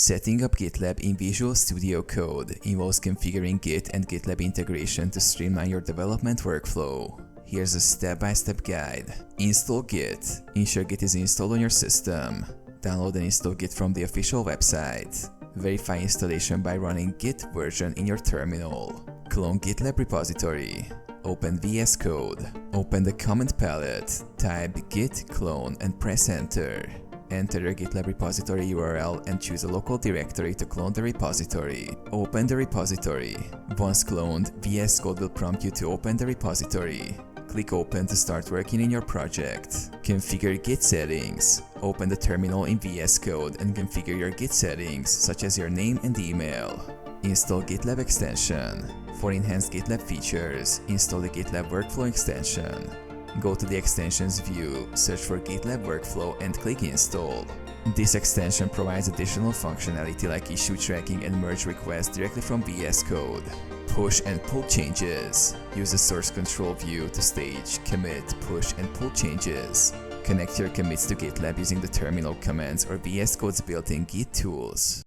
Setting up GitLab in Visual Studio Code involves configuring Git and GitLab integration to streamline your development workflow. Here's a step-by-step guide. Install Git. Ensure Git is installed on your system. Download and install Git from the official website. Verify installation by running git version in your terminal. Clone GitLab repository. Open VSCode. Open the command palette. Type git clone and press enter. Enter your GitLab repository URL and choose a local directory to clone the repository. Open the repository. Once cloned, VSCode will prompt you to open the repository. Click Open to start working in your project. Configure Git settings. Open the terminal in VSCode and configure your Git settings, such as your name and email. Install GitLab extension. For enhanced GitLab features, install the GitLab Workflow extension. Go to the Extensions view, search for GitLab Workflow and click Install. This extension provides additional functionality like issue tracking and merge requests directly from VSCode. Push and pull changes. Use the source control view to stage, commit, push and pull changes. Connect your commits to GitLab using the terminal commands or VSCode's built-in Git tools.